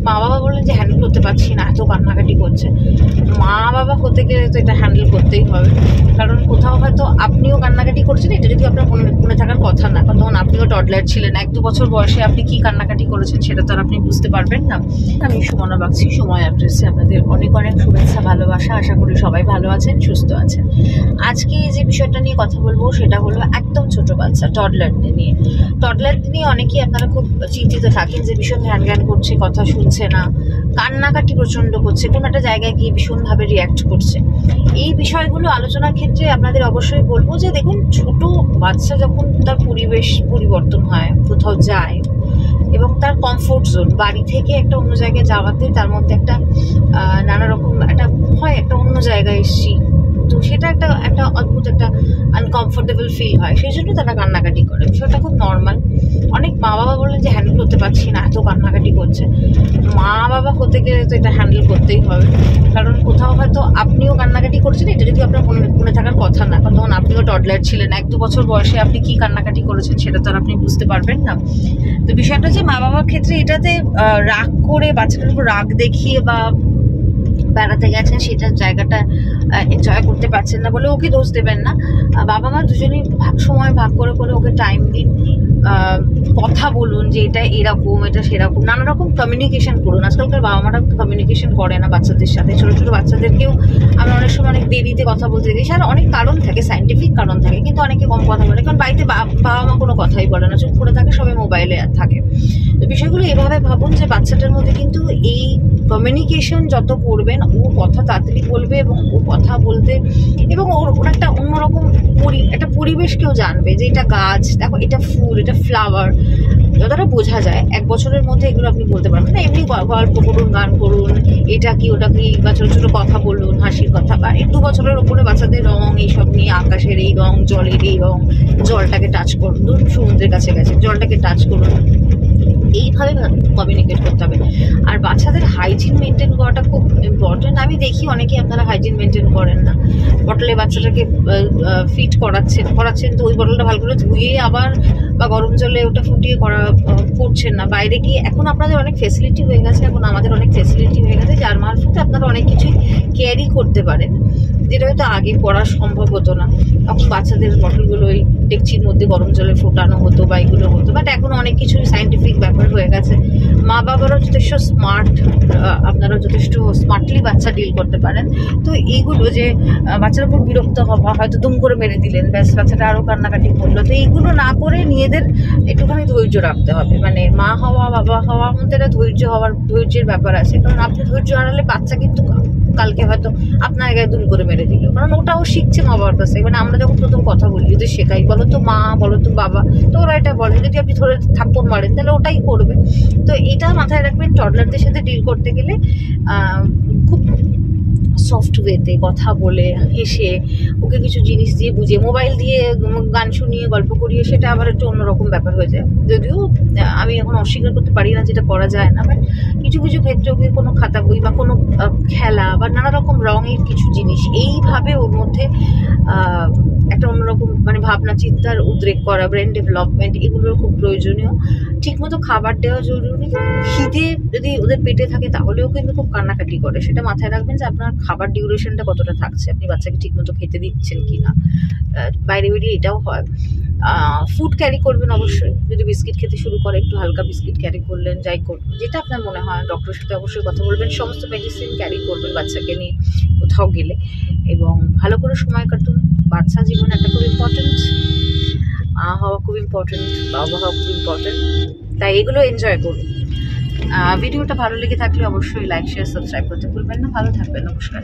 মা বাবা বললেন যে হ্যান্ডেল করতে পারছি না, এত কান্নাকাটি করছে। মা বাবা হতে গেলে তো এটা হ্যান্ডেল করতেই হবে, কারণ কোথাও হয়তো আপনিও কান্নাকাটি করছেন, এটা যদি আপনার মনে থাকার কথা না, কারণ তখন আপনিও টডলার ছিলেন। 1-2 বছর বয়সে আপনি কি কান্নাকাটি করেছেন সেটা তো আর আপনি বুঝতে পারবেন না। আমি সুমনা বাগচি, সময় অ্যাড্রেসে আপনাদের অনেক অনেক শুভেচ্ছা, ভালোবাসা। আশা করি সবাই ভালো আছেন, সুস্থ আছেন। আজকে যে বিষয়টা নিয়ে কথা বলবো সেটা হলো একদম ছোট বাচ্চা, টডলারদের নিয়ে। টডলারদের নিয়ে অনেকেই আপনারা খুব চিন্তিত থাকেন যে ভীষণ জ্ঞান করছে, কথা শুনছে না, কান্নাকাটি প্রচণ্ড করছে, কোনো একটা জায়গায় গিয়ে ভীষণভাবে রিয়্যাক্ট করছে। এই বিষয়গুলো আলোচনার ক্ষেত্রে আপনাদের অবশ্যই বলবো যে দেখুন, ছোট বাচ্চা যখন তার পরিবেশ পরিবর্তন হয়, কোথাও যায় এবং তার কমফোর্ট জোন, বাড়ি থেকে একটা অন্য জায়গায় যাওয়াতে তার মধ্যে একটা নানা রকম একটা হয়, একটা অন্য জায়গায় এসছি, তো সেটা একটা অদ্ভুত একটা আনকমফোর্টেবল ফিল হয়, সেই জন্য তারা কান্নাকাটি করে। বিষয়টা খুব নর্মাল। অনেক মা বাবা বললেন যে হ্যান্ডেল করতে পারছি না, এত কান্নাকাটি করছে। মা বাবা হতে গেলে তো এটা হ্যান্ডেল করতেই হবে, কারণ কোথাও হয়তো আপনিও কান্নাকাটি করছেন, এটা যদি আপনার মনে থাকার কথা না, কারণ তখন আপনিও টডলার ছিলেন। 1-2 বছর বয়সে আপনি কি কান্নাকাটি করেছেন সেটা তো আর আপনি বুঝতে পারবেন না। তো বিষয়টা যে মা বাবার ক্ষেত্রে এটাতে রাগ করে, বাচ্চাটার উপর রাগ দেখিয়ে বা বেড়াতে গেছেন সেটার জায়গাটা এনজয় করতে পারছেন না বলে ওকে দোষ দেবেন না। বাবা মা দুজনেই সময় ভাগ করে করে ওকে টাইম দিন, কথা বলুন যে এটা এরকম, এটা সেরকম, নানা রকম কমিউনিকেশন করুন। আজকালকার বাবা মারা কমিউনিকেশন করে না বাচ্চাদের সাথে। ছোটো ছোটো বাচ্চাদেরকেও আমরা অনেক সময় অনেক দেরিতে কথা বলতে দেখি, আর অনেক কারণ থাকে, সাইন্টিফিক কারণ থাকে, কিন্তু অনেকে কম কথা বলে, কারণ বাড়িতে বাবা মা কোনো কথাই বলে না, চুপ করে থাকে, সবাই মোবাইলে থাকে। তো বিষয়গুলো এভাবে ভাবুন যে বাচ্চাটার মধ্যে কিন্তু এই কমিউনিকেশন যত করবেন, ও কথা তাড়াতাড়ি বলবে এবং ও কথা বলতে এবং ওর একটা অন্যরকম একটা পরিবেশকেও জানবে যে এটা গাছ, দেখো এটা ফুল, এটা ফ্লাওয়ার, যতটা বোঝা যায়। 1 বছরের মধ্যে এগুলো আপনি বলতে পারবেন না। এমনি গল্প করুন, গান করুন, এটা কি ওটা কি, বা ছোটো ছোটো কথা বলুন, হাসির কথা। বা 2 বছরের ওপরে বাচ্চাদের রং এইসব নিয়ে, আকাশের এই রং, জলের এই রং, জলটাকে টাচ করুন, ধরুন সমুদ্রের কাছে গেছে, জলটাকে টাচ করুন, এইভাবে কমিউনিকেট করতে হবে। আর বাচ্চাদের হাইজিন মেনটেন করাটা খুব ইম্পর্টেন্ট। আমি দেখি অনেকেই আপনারা হাইজিন মেনটেন করেন না, বটলে বাচ্চাটাকে ফিট করাচ্ছেন, তো ওই বটলটা ভালো করে ধুয়ে আবার বা গরম জলে ওটা ফুটিয়ে করছেন না। বাইরে গিয়ে এখন আপনাদের অনেক ফেসিলিটি হয়ে গেছে, এখন আমাদের অনেক ফেসিলিটি হয়ে গেছে, যার মারফতে আপনারা অনেক কিছুই ক্যারি করতে পারেন, যেটা হয়তো আগে করা সম্ভব হতো না। তখন বাচ্চাদের বটলগুলো ওই ডেকচির মধ্যে গরম জলে ফোটানো হতো বা এগুলো হতো, বাট এখন অনেক কিছু সাইন্টিফিক ব্যাপার হয়ে গেছে। মা বাবারাও যথেষ্ট স্মার্ট, আপনারাও যথেষ্ট স্মার্টলি বাচ্চা ডিল করতে পারেন। তো এইগুলো যে বাচ্চার উপর বিরক্ত হওয়া, হয়তো দুম করে মেরে দিলেন, ব্যাস বাচ্চাটা আরও কান্নাকাটি করলো, তো এইগুলো না করে নিজেদের একটুখানি ধৈর্য রাখতে হবে। মানে মা হওয়া, বাবা হওয়ার মধ্যে একটা ধৈর্যের ব্যাপার আছে, কারণ আপনি ধৈর্য হারালে বাচ্চা কিন্তু কালকে হয়তো আপনার গায়ে দুম করে মেরে দিল, কারণ ওটাও শিখছে মা বাবার কাছে। মানে আমরা যখন প্রথম কথা বলি, যদি শেখাই, বলো তো মা, বলো তো বাবা, তো ওরা এটা বলে। যদি আপনি ধরে থাপ্পড় মারেন তাহলে ওটাই করবে। তো এটা মাথায় রাখবেন, টডলারদের সাথে ডিল করতে গেলে খুব সফট ওয়েতে কথা বলে, হেসে, ওকে কিছু জিনিস দিয়ে বুঝিয়ে, মোবাইল দিয়ে গান শুনিয়ে, গল্প করিয়ে, সেটা আবার একটু অন্যরকম ব্যাপার হয়ে যায়। যদিও আমি এখন অস্বীকার করতে পারি না যেটা করা যায় না, বাট কিছু কিছু ক্ষেত্রে ওকে কোনো খাতা বই বা কোনো খেলা বা নানা রকম রঙের কিছু জিনিস, এইভাবে ওর মধ্যে একটা অন্যরকম মানে ভাবনা চিন্তার উদ্রেক করা, ব্রেন ডেভেলপমেন্ট, এগুলো খুব প্রয়োজনীয়। ঠিকমতো খাবার দেওয়া জরুরি। খিদে যদি ওদের পেটে থাকে তাহলেও কিন্তু খুব কান্নাকাটি করে, সেটা মাথায় রাখবেন যে আপনার খাবার ডিউরেশনটা কতটা থাকছে, আপনি বাচ্চাকে ঠিকমতো খেতে দিচ্ছেন কি না। বাইরে বেরিয়ে এটাও হয়। ফুড ক্যারি করবেন অবশ্যই। যদি বিস্কিট খেতে শুরু করে, একটু হালকা বিস্কিট ক্যারি করলেন, যাই করবেন, যেটা আপনার মনে হয়। ডক্টরের সাথে অবশ্যই কথা বলবেন। সমস্ত মেডিসিন ক্যারি করবেন বাচ্চাকে নিয়ে কোথাও গেলে, এবং ভালো করে সময় কাটুন। বাচ্চা জীবন একটা খুব ইম্পর্টেন্ট, মা হওয়া খুব ইম্পর্টেন্ট, বাবা হওয়া খুব ইম্পর্টেন্ট, তাই এগুলো এনজয় করুন। ভিডিওটা ভালো লেগে থাকলে অবশ্যই লাইক, শেয়ার, সাবস্ক্রাইব করতে ভুলবেন না। ভালো থাকবেন, নমস্কার।